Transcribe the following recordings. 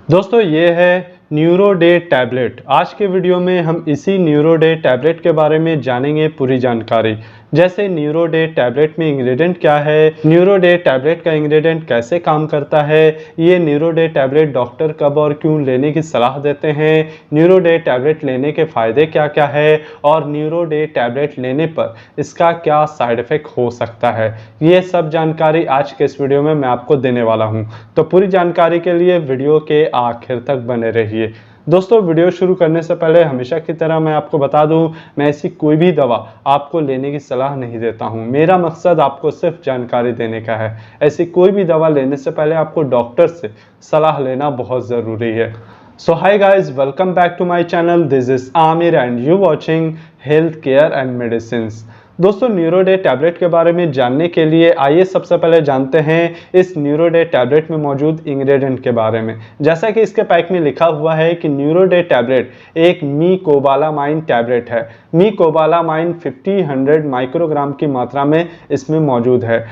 दोस्तों ये है न्यूरो डे टैबलेट। आज के वीडियो में हम इसी न्यूरो डे टैबलेट के बारे में जानेंगे पूरी जानकारी। जैसे न्यूरो डे टैबलेट में इंग्रेडिएंट क्या है, न्यूरो डे टैबलेट का इंग्रेडिएंट कैसे काम करता है, ये न्यूरो डे टैबलेट डॉक्टर कब और क्यों लेने की सलाह देते हैं, न्यूरो डे टैबलेट लेने के फ़ायदे क्या क्या है और न्यूरो डे टैबलेट लेने पर इसका क्या साइड इफ़ेक्ट हो सकता है, ये सब जानकारी आज के इस वीडियो में मैं आपको देने वाला हूँ। तो पूरी जानकारी के लिए वीडियो के आखिर तक बने रहिए। दोस्तों वीडियो शुरू करने से पहले हमेशा की तरह मैं आपको बता दूं, मैं ऐसी कोई भी दवा आपको लेने की सलाह नहीं देता हूं। मेरा मकसद आपको सिर्फ जानकारी देने का है। ऐसी कोई भी दवा लेने से पहले आपको डॉक्टर से सलाह लेना बहुत ज़रूरी है। So hi guys, welcome back to my channel. This is Aamir and you watching health care and medicines. दोस्तों न्यूरो डे टैबलेट के बारे में जानने के लिए आइए सबसे पहले जानते हैं इस न्यूरो डे टैबलेट में मौजूद इंग्रेडिएंट के बारे में। जैसा कि इसके पैक में लिखा हुआ है कि न्यूरो डे टैबलेट एक मीकोबालामाइन टैबलेट है। मीकोबालामाइन 50-100 माइक्रोग्राम की मात्रा में इसमें मौजूद है।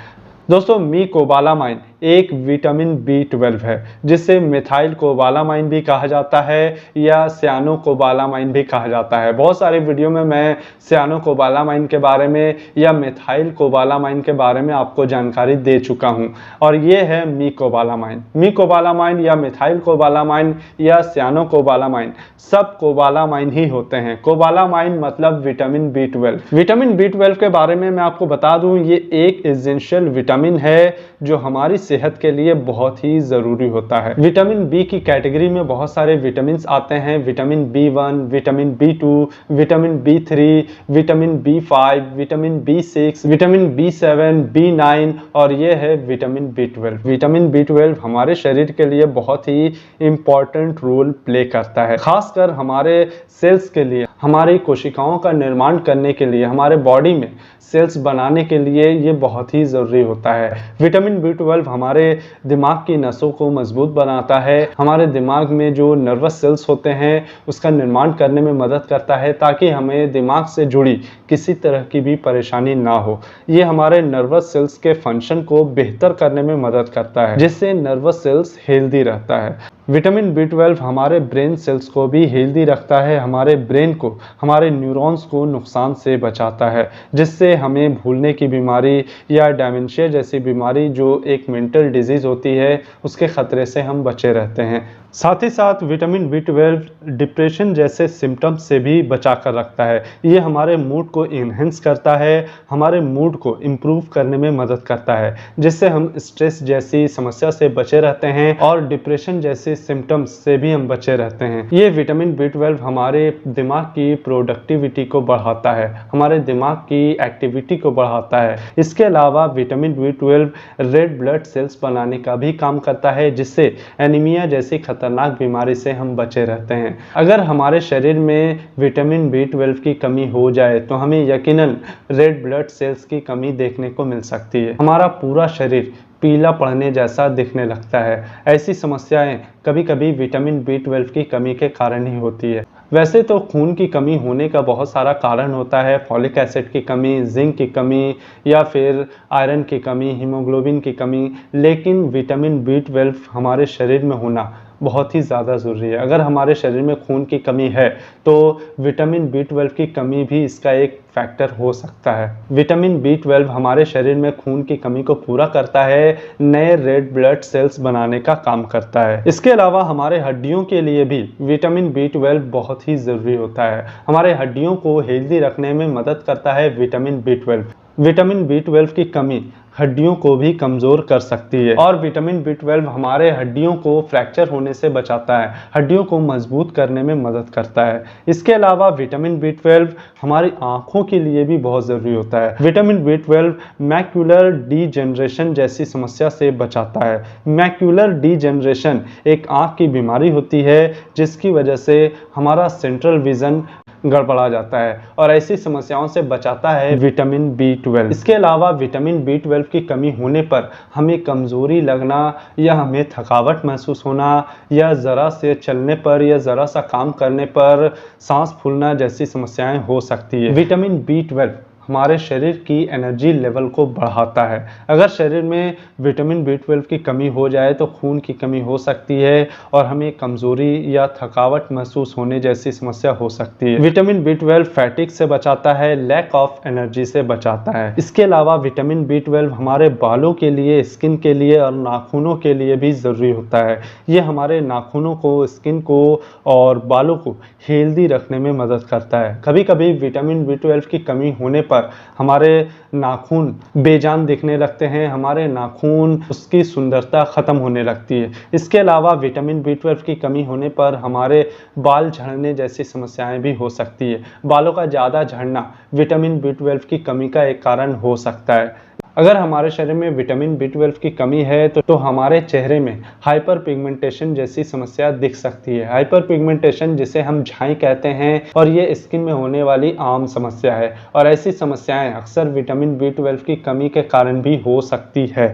दोस्तों मीकोबालामाइन एक विटामिन B12 है, जिसे मिथाइल कोबालामाइन भी कहा जाता है या सियानोकोबालामाइन भी कहा जाता है। बहुत सारे वीडियो में मैं सियानोकोबालामाइन के बारे में या मिथाइल कोबालामाइन के बारे में आपको जानकारी दे चुका हूं, और ये है मीकोबालामाइन। मीकोबालामाइन या मिथाइल कोबालामाइन या सियानोकोबालामाइन सब कोबालामाइन ही होते हैं। कोबालामाइन मतलब विटामिन B12। विटामिन B12 के बारे में मैं आपको बता दूं, ये एक एसेंशियल विटामिन है जो हमारी सेहत के लिए बहुत ही ज़रूरी होता है। विटामिन बी की कैटेगरी में बहुत सारे विटामिन आते हैं। Vitamin B1, vitamin B2, vitamin B3, vitamin B5, vitamin B6, vitamin B7, B9 और ये है विटामिन B12। विटामिन B12 हमारे शरीर के लिए बहुत ही इम्पॉर्टेंट रोल प्ले करता है, खासकर हमारे सेल्स के लिए, हमारी कोशिकाओं का निर्माण करने के लिए, हमारे बॉडी में सेल्स बनाने के लिए ये बहुत ही ज़रूरी होता है। विटामिन B12 हमारे दिमाग की नसों को मजबूत बनाता है, हमारे दिमाग में जो नर्वस सेल्स होते हैं उसका निर्माण करने में मदद करता है, ताकि हमें दिमाग से जुड़ी किसी तरह की भी परेशानी ना हो। ये हमारे नर्वस सेल्स के फंक्शन को बेहतर करने में मदद करता है, जिससे नर्वस सेल्स हेल्दी रहता है। विटामिन B12 हमारे ब्रेन सेल्स को भी हेल्दी रखता है, हमारे ब्रेन को, हमारे न्यूरॉन्स को नुकसान से बचाता है, जिससे हमें भूलने की बीमारी या डेमेंशिया जैसी बीमारी जो एक मेंटल डिजीज़ होती है उसके ख़तरे से हम बचे रहते हैं। साथ ही साथ विटामिन B12 डिप्रेशन जैसे सिम्टम्स से भी बचा कर रखता है। ये हमारे मूड को इन्हेंस करता है, हमारे मूड को इम्प्रूव करने में मदद करता है, जिससे हम स्ट्रेस जैसी समस्या से बचे रहते हैं और डिप्रेशन जैसे सिम्टम्स से भी हम बचे रहते हैं। ये विटामिन B12 हमारे दिमाग की प्रोडक्टिविटी को बढ़ाता है, हमारे दिमाग की एक्टिविटी को बढ़ाता है। इसके अलावा vitamin B12 red blood cells बनाने का भी काम करता है, जिससे एनीमिया जैसी खतरनाक बीमारी से हम बचे रहते हैं। अगर हमारे शरीर में विटामिन B12 की कमी हो जाए तो हमें यकीनन रेड ब्लड सेल्स की कमी देखने को मिल सकती है। हमारा पूरा शरीर पीला पड़ने जैसा दिखने लगता है। ऐसी समस्याएं कभी कभी विटामिन B12 की कमी के कारण ही होती है। वैसे तो खून की कमी होने का बहुत सारा कारण होता है, फॉलिक एसिड की कमी, जिंक की कमी या फिर आयरन की कमी, हीमोग्लोबिन की कमी, लेकिन विटामिन B12 हमारे शरीर में होना बहुत ही ज़्यादा ज़रूरी है। अगर हमारे शरीर में खून की कमी है तो विटामिन B12 की कमी भी इसका एक फैक्टर हो सकता है। विटामिन B12 हमारे शरीर में खून की कमी को पूरा करता है, नए रेड ब्लड सेल्स बनाने का काम करता है। इसके अलावा हमारे हड्डियों के लिए भी विटामिन B12 बहुत ही ज़रूरी होता है। हमारे हड्डियों को हेल्दी रखने में मदद करता है विटामिन B12। विटामिन B12 की कमी हड्डियों को भी कमज़ोर कर सकती है, और विटामिन B12 हमारे हड्डियों को फ्रैक्चर होने से बचाता है, हड्डियों को मजबूत करने में मदद करता है। इसके अलावा विटामिन B12 हमारी आँखों के लिए भी बहुत ज़रूरी होता है। विटामिन B12 मैक्यूलर डीजेनरेशन जैसी समस्या से बचाता है। मैक्यूलर डीजेनरेशन एक आँख की बीमारी होती है, जिसकी वजह से हमारा सेंट्रल विज़न गड़बड़ा जाता है, और ऐसी समस्याओं से बचाता है विटामिन B12। इसके अलावा विटामिन B12 की कमी होने पर हमें कमज़ोरी लगना या हमें थकावट महसूस होना या ज़रा से चलने पर या ज़रा सा काम करने पर सांस फूलना जैसी समस्याएं हो सकती है। विटामिन B12 हमारे शरीर की एनर्जी लेवल को बढ़ाता है। अगर शरीर में विटामिन B12 की कमी हो जाए तो खून की कमी हो सकती है और हमें कमज़ोरी या थकावट महसूस होने जैसी समस्या हो सकती है। विटामिन B12 फैटिक से बचाता है, लैक ऑफ एनर्जी से बचाता है। इसके अलावा विटामिन B12 हमारे बालों के लिए, स्किन के लिए और नाखूनों के लिए भी ज़रूरी होता है। ये हमारे नाखूनों को, स्किन को और बालों को हेल्दी रखने में मदद करता है। कभी कभी विटामिन B12 की कमी होने पर हमारे नाखून बेजान दिखने लगते हैं, हमारे नाखून, उसकी सुंदरता ख़त्म होने लगती है। इसके अलावा विटामिन B12 की कमी होने पर हमारे बाल झड़ने जैसी समस्याएं भी हो सकती है। बालों का ज़्यादा झड़ना विटामिन B12 की कमी का एक कारण हो सकता है। अगर हमारे शरीर में विटामिन B12 की कमी है तो हमारे चेहरे में हाइपर पिगमेंटेशन जैसी समस्या दिख सकती है। हाइपर पिगमेंटेशन जिसे हम झाई कहते हैं और ये स्किन में होने वाली आम समस्या है और ऐसी समस्याएं अक्सर विटामिन B12 की कमी के कारण भी हो सकती है।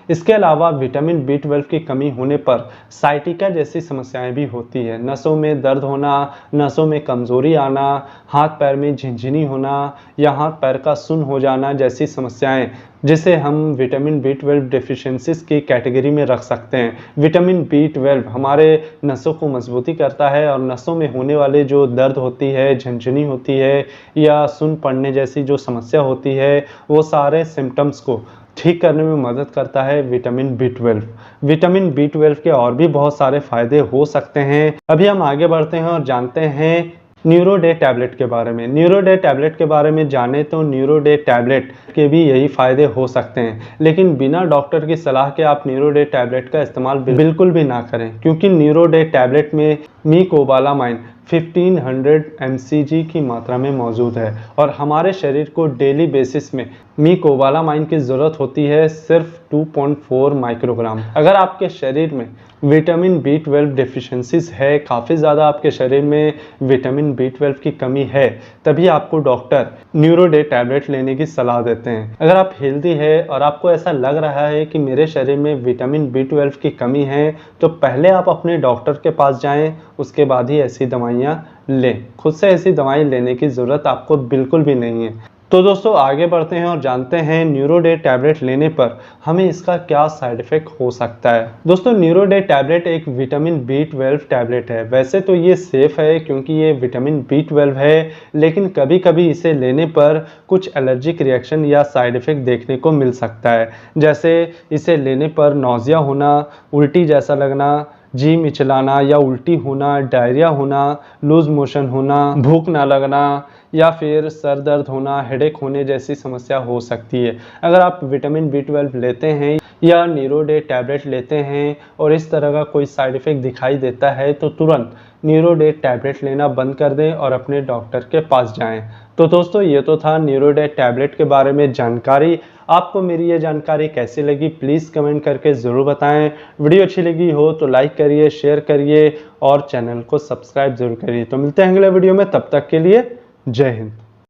इसके अलावा विटामिन B12 की कमी होने पर साइटिका जैसी समस्याएं भी होती है। नसों में दर्द होना, नसों में कमज़ोरी आना, हाथ पैर में झिनझिनी होना या हाथ पैर का सुन्न हो जाना जैसी समस्याएं, जिसे हम विटामिन B12 डेफिशिएंसीज की कैटेगरी में रख सकते हैं। विटामिन B12 हमारे नसों को मजबूती करता है और नसों में होने वाले जो दर्द होती है, झिनझिनी होती है या सुन्न पड़ने जैसी जो समस्या होती है, वो सारे सिम्टम्स को ठीक करने में मदद करता है विटामिन B12। विटामिन B12 के और भी बहुत सारे फायदे हो सकते हैं। अभी हम आगे बढ़ते हैं और जानते हैं न्यूरो डे टैबलेट के बारे में। न्यूरो डे टैबलेट के बारे में जाने तो न्यूरो डे टैबलेट के भी यही फायदे हो सकते हैं, लेकिन बिना डॉक्टर की सलाह के आप न्यूरो डे टैबलेट का इस्तेमाल बिल्कुल भी ना करें, क्योंकि न्यूरो डे टैबलेट में मीकोबालामाइन 1500 mcg की मात्रा में मौजूद है और हमारे शरीर को डेली बेसिस में मीकोबालामाइन की ज़रूरत होती है सिर्फ 2.4 माइक्रोग्राम। अगर आपके शरीर में विटामिन B12 डेफिशिएंसीज है, काफ़ी ज़्यादा आपके शरीर में विटामिन B12 की कमी है, तभी आपको डॉक्टर न्यूरो डे टैबलेट लेने की सलाह देते हैं। अगर आप हेल्दी है और आपको ऐसा लग रहा है कि मेरे शरीर में विटामिन B12 की कमी है, तो पहले आप अपने डॉक्टर के पास जाएं, उसके बाद ही ऐसी दवाइयाँ लें। खुद से ऐसी दवाई लेने की ज़रूरत आपको बिल्कुल भी नहीं है। तो दोस्तों आगे बढ़ते हैं और जानते हैं न्यूरो डे टैबलेट लेने पर हमें इसका क्या साइड इफ़ेक्ट हो सकता है। दोस्तों न्यूरो डे टैबलेट एक विटामिन B12 टैबलेट है। वैसे तो ये सेफ़ है क्योंकि ये विटामिन B12 है, लेकिन कभी कभी इसे लेने पर कुछ एलर्जिक रिएक्शन या साइड इफ़ेक्ट देखने को मिल सकता है। जैसे इसे लेने पर नौजिया होना, उल्टी जैसा लगना, जी मिचलाना या उल्टी होना, डायरिया होना, लूज मोशन होना, भूख ना लगना या फिर सर दर्द होना, हेडेक होने जैसी समस्या हो सकती है। अगर आप विटामिन B12 लेते हैं या न्यूरो डे टैबलेट लेते हैं और इस तरह का कोई साइड इफ़ेक्ट दिखाई देता है तो तुरंत न्यूरो डे टैबलेट लेना बंद कर दें और अपने डॉक्टर के पास जाएं। तो दोस्तों ये तो था न्यूरो डे टैबलेट के बारे में जानकारी। आपको मेरी ये जानकारी कैसी लगी प्लीज़ कमेंट करके ज़रूर बताएं। वीडियो अच्छी लगी हो तो लाइक करिए, शेयर करिए और चैनल को सब्सक्राइब ज़रूर करिए। तो मिलते हैं अगले वीडियो में, तब तक के लिए जय हिंद।